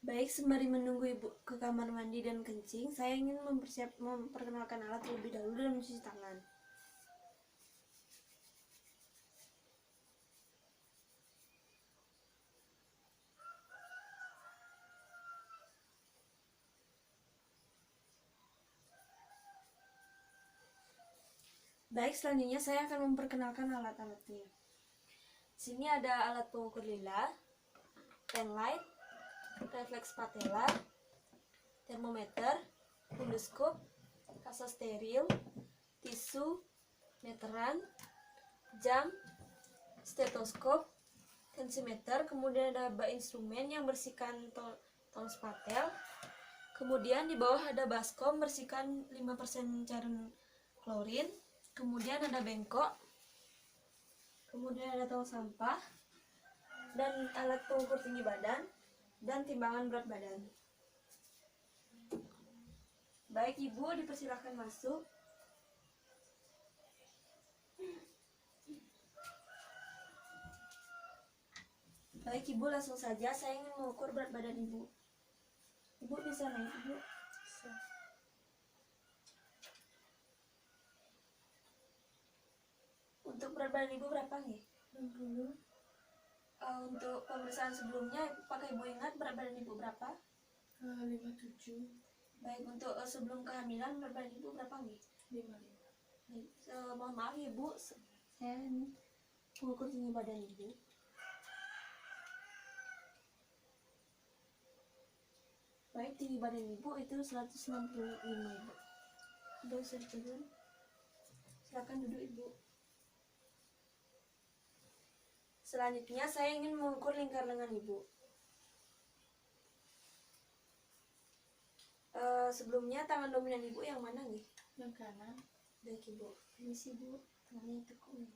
Baik, sembari menunggu ibu ke kamar mandi dan kencing, saya ingin memperkenalkan alat terlebih dahulu dan mencuci tangan. Baik, selanjutnya saya akan memperkenalkan alat-alatnya. Sini ada alat pengukur lila, pen light, refleks patella, termometer, endoskop, kaca steril, tisu, meteran, jam, stetoskop, tensimeter, kemudian ada bak instrumen yang bersihkan tong spatel. Kemudian di bawah ada baskom bersihkan 5% cairan klorin. Kemudian ada bengkok. Kemudian ada tong sampah dan alat pengukur tinggi badan dan timbangan berat badan. Baik, Ibu dipersilakan masuk. Baik, Ibu langsung saja, saya ingin mengukur berat badan Ibu. Ibu bisa naik, Ibu? Bisa. Untuk berat badan Ibu berapa nih? 60. Untuk pemeriksaan sebelumnya, apakah Ibu ingat berat badan Ibu berapa? 57. Baik, untuk sebelum kehamilan berat badan Ibu berapa nih? 55. Baik, mohon maaf ya Ibu, saya mengukur tinggi badan Ibu. Baik, tinggi badan Ibu itu 165 Ibu. Udah bisa turun. Silakan duduk Ibu. Selanjutnya saya ingin mengukur lingkar lengan Ibu. Sebelumnya tangan dominan Ibu yang mana nih? Yang kanan. Baik Ibu, ini sih Ibu, tangannya tekuk.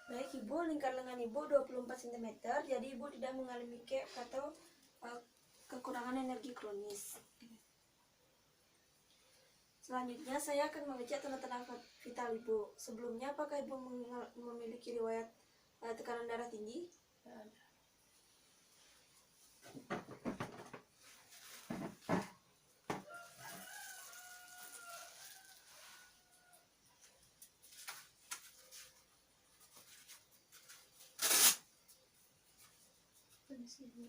Baik Ibu, lingkar lengan Ibu 24 cm, jadi Ibu tidak mengalami kek atau kekurangan energi kronis. Selanjutnya saya akan mengecek tanda-tanda vital Ibu. Sebelumnya apakah Ibu memiliki riwayat tekanan darah tinggi? Tidak ada. Ibu.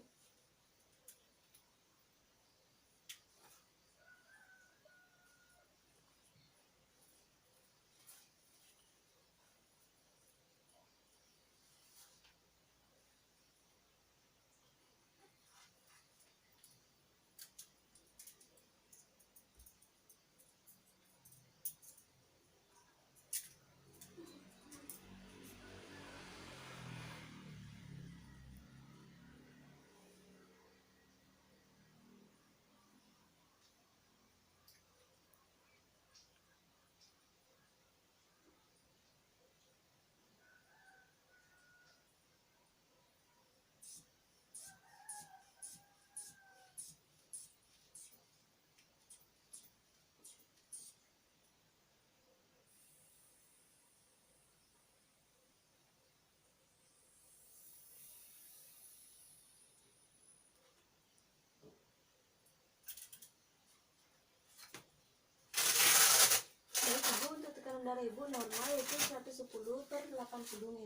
Darah Ibu normal yaitu 110/80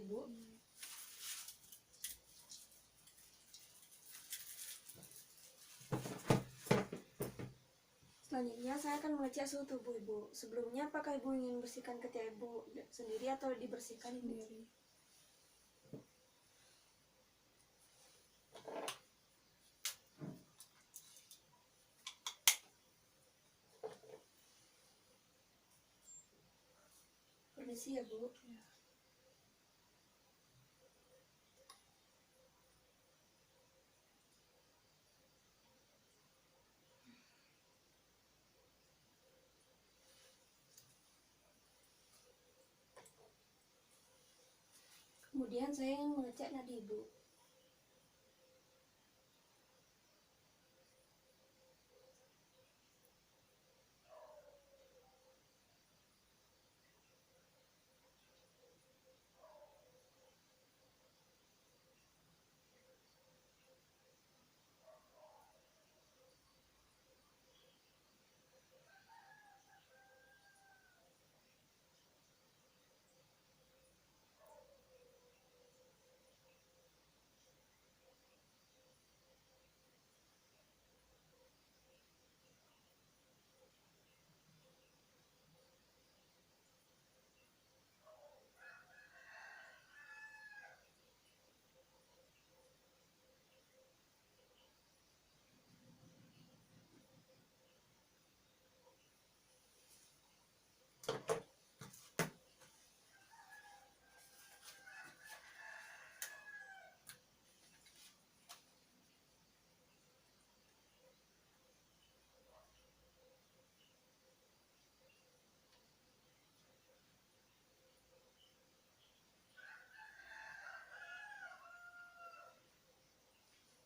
Ibu. Selanjutnya saya akan mengecek suhu tubuh Ibu. Sebelumnya apakah Ibu ingin membersihkan ketiak Ibu sendiri atau dibersihkan sendiri? Permisi ya Bu. Ya. Kemudian saya ingin mengecek nadi ibu.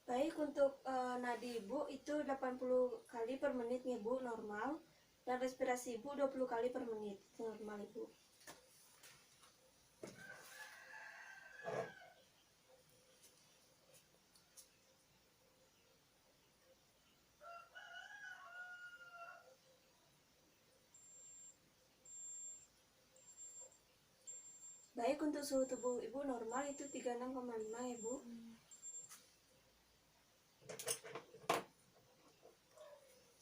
Baik, untuk nadi ibu itu 80 kali per menit nih Bu, normal. Dan respirasi ibu 20 kali per menit, normal ibu. Baik, untuk suhu tubuh ibu normal itu 36,5 ya Bu.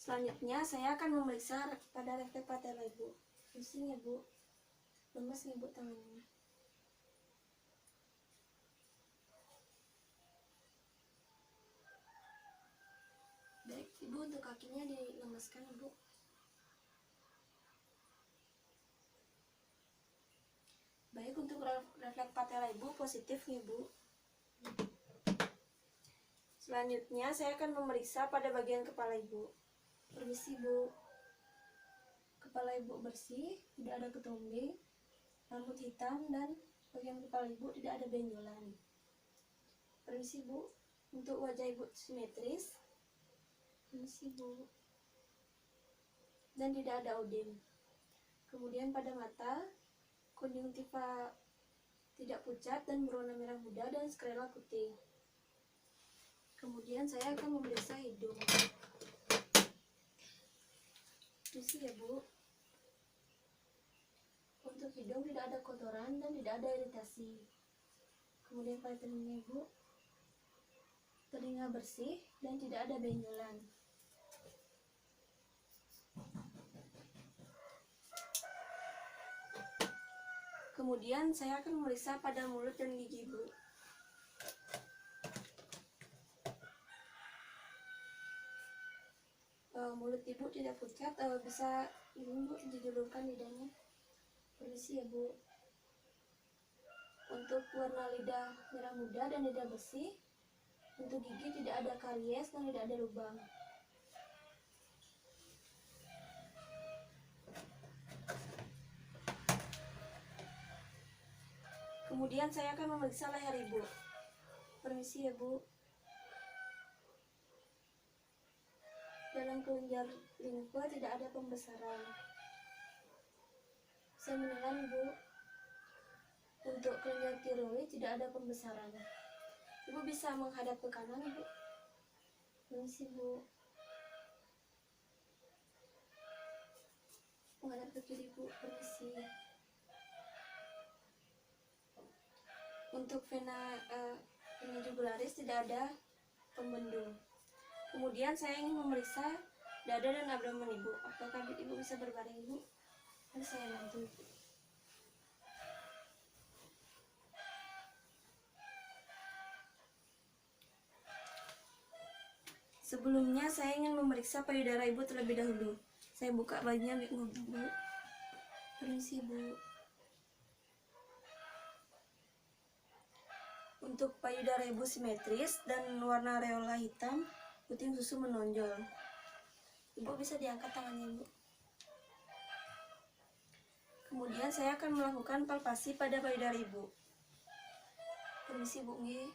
Selanjutnya saya akan memeriksa pada refleks patella ibu. Pusing ya Bu, lemes nih Bu tangannya. Baik ibu, untuk kakinya dilemaskan ibu. Baik, untuk refleks patella ibu positif nih Bu. Selanjutnya saya akan memeriksa pada bagian kepala ibu. Permisi Bu. Kepala ibu bersih, tidak ada ketombe, rambut hitam, dan bagian kepala ibu tidak ada benjolan. Permisi Bu. Untuk wajah ibu simetris. Permisi Bu. Dan tidak ada odem. Kemudian pada mata, konjungtiva tidak pucat dan berwarna merah muda dan skrela putih. Kemudian saya akan memeriksa hidung. Permisi ya Bu. Untuk hidung tidak ada kotoran dan tidak ada iritasi. Kemudian pada telinga ibu, telinga bersih dan tidak ada benjolan. Kemudian saya akan memeriksa pada mulut dan gigi ibu. Mulut ibu tidak pucat, bisa ibu dijulurkan lidahnya. Permisi ya Bu. Untuk warna lidah merah muda dan lidah bersih. Untuk gigi tidak ada karies dan tidak ada lubang. Kemudian saya akan memeriksa leher ibu. Permisi ya Bu. Dalam kelenjar limfa tidak ada pembesaran. Saya menelan Bu. Untuk kelenjar tiroid tidak ada pembesaran. Ibu bisa menghadap ke kanan Ibu. Permisi Bu. Menghadap ke kiri Bu. Permisi. Untuk vena jugularis tidak ada pembendung. Kemudian saya ingin memeriksa dada dan abdomen ibu. Apakah ibu bisa berbaring ibu? Nanti saya bantu. Sebelumnya saya ingin memeriksa payudara ibu terlebih dahulu. Saya buka bajunya ibu. Permisi Bu. Untuk payudara ibu simetris dan warna areola hitam, puting susu menonjol. Ibu bisa diangkat tangannya Ibu. Kemudian saya akan melakukan palpasi pada payudara ibu. Permisi Bu nggih.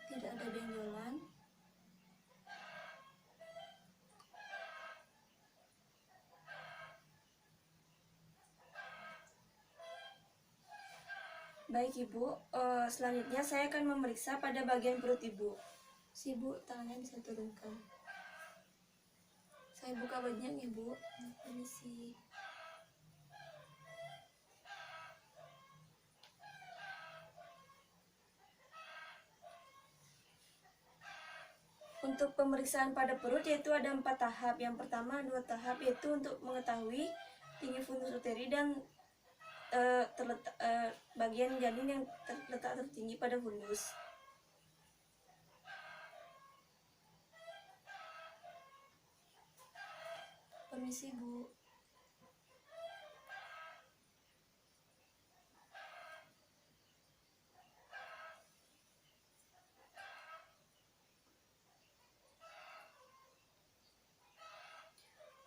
Tidak ada benjolan. Baik Ibu, selanjutnya saya akan memeriksa pada bagian perut Ibu. Ibu, tangannya bisa turunkan. Saya buka bajunya Ibu. Permisi. Untuk pemeriksaan pada perut yaitu ada 4 tahap. Yang pertama 2 tahap yaitu untuk mengetahui tinggi fundus uteri dan bagian janin yang terletak tertinggi pada fundus. Permisi Bu.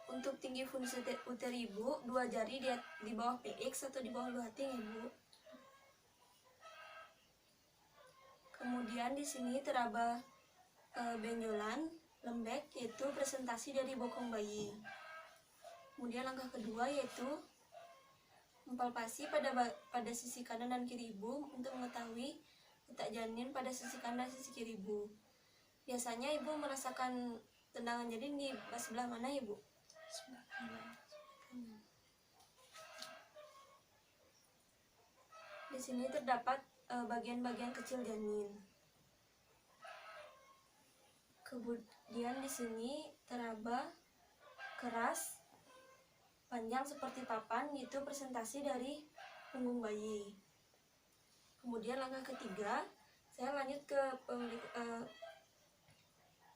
Untuk tinggi fundus uteri Ibu, 2 jari di bawah PX atau di bawah luhating Ibu. Kemudian di sini teraba benjolan lembek yaitu presentasi dari bokong bayi. Kemudian langkah kedua yaitu mempalpasi pada sisi kanan dan kiri Ibu untuk mengetahui letak janin pada sisi kanan dan sisi kiri Ibu. Biasanya Ibu merasakan tendangan janin di sebelah mana Ibu? Sebelah kanan. Di sini terdapat bagian-bagian kecil janin. Kemudian di sini teraba keras, panjang seperti papan, itu presentasi dari punggung bayi. Kemudian langkah ketiga, saya lanjut ke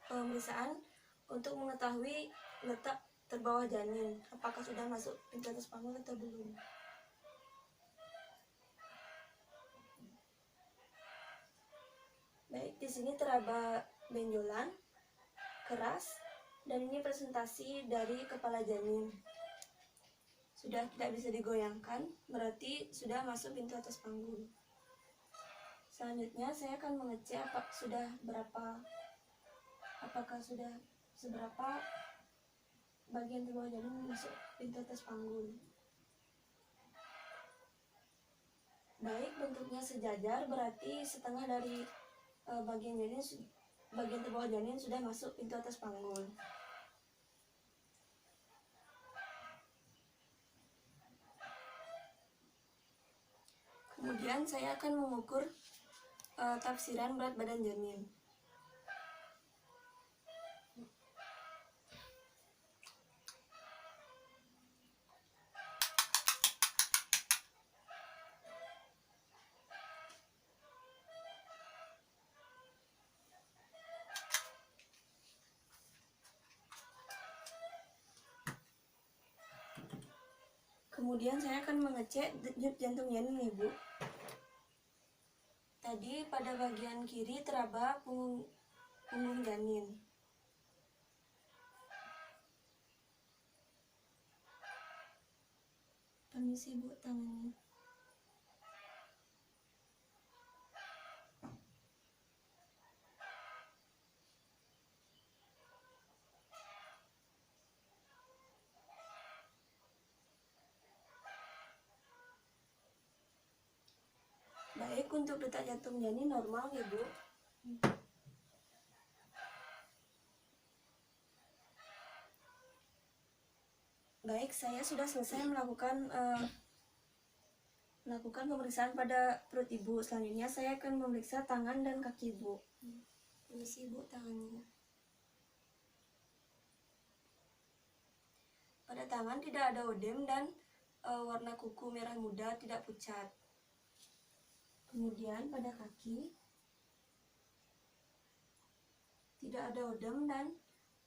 pemeriksaan untuk mengetahui letak terbawah janin, apakah sudah masuk pintu atas panggul atau belum. Baik, di sini teraba benjolan keras dan ini presentasi dari kepala janin. Sudah tidak bisa digoyangkan, berarti sudah masuk pintu atas panggul. Selanjutnya saya akan mengecek apakah sudah seberapa bagian terbawah janin masuk pintu atas panggul. Baik, bentuknya sejajar, berarti setengah dari bagian terbawah janin sudah masuk pintu atas panggul. Kemudian saya akan mengukur tafsiran berat badan janin. Kemudian saya akan mengecek denyut jantung janin Ibu. Tadi pada bagian kiri teraba punggung janin. Permisi Bu, tangannya. Baik, untuk detak jantung janin normal ya Bu. Baik, saya sudah selesai melakukan pemeriksaan pada perut Ibu. Selanjutnya saya akan memeriksa tangan dan kaki Ibu. Permisi Ibu, tangannya. Pada tangan tidak ada odem dan warna kuku merah muda, tidak pucat. Kemudian pada kaki tidak ada odem dan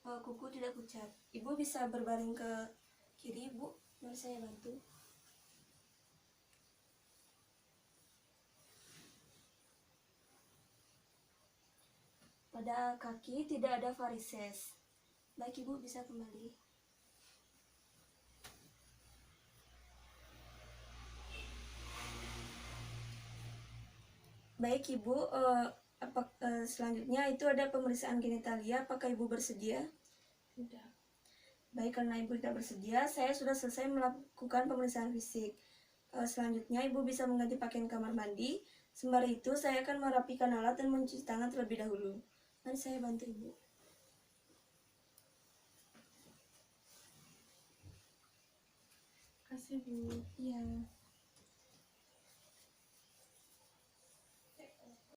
kuku tidak pucat. Ibu bisa berbaring ke kiri Ibu, mari saya bantu. Pada kaki tidak ada varises. Baik Ibu, bisa kembali. Baik Ibu, selanjutnya itu ada pemeriksaan genitalia. Apakah Ibu bersedia? Tidak. Baik, karena Ibu tidak bersedia, saya sudah selesai melakukan pemeriksaan fisik. Selanjutnya Ibu bisa mengganti pakaian kamar mandi. Sembari itu saya akan merapikan alat dan mencuci tangan terlebih dahulu. Mari saya bantu Ibu. Kasih Bu. Iya.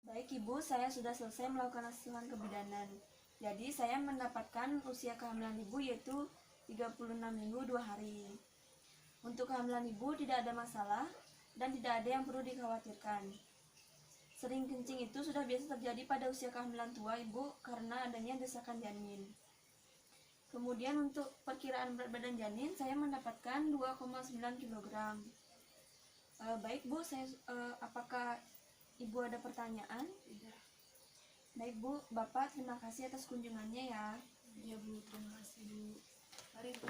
Baik Ibu, saya sudah selesai melakukan asuhan kebidanan. Jadi saya mendapatkan usia kehamilan Ibu yaitu 36 minggu 2 hari. Untuk kehamilan Ibu tidak ada masalah dan tidak ada yang perlu dikhawatirkan. Sering kencing itu sudah biasa terjadi pada usia kehamilan tua Ibu karena adanya desakan janin. Kemudian untuk perkiraan berat badan janin saya mendapatkan 2,9 kg. Baik Bu, apakah Ibu ada pertanyaan? Tidak. Baik Bu, Bapak terima kasih atas kunjungannya ya. Iya Bu, terima kasih Bu. Mari Bu.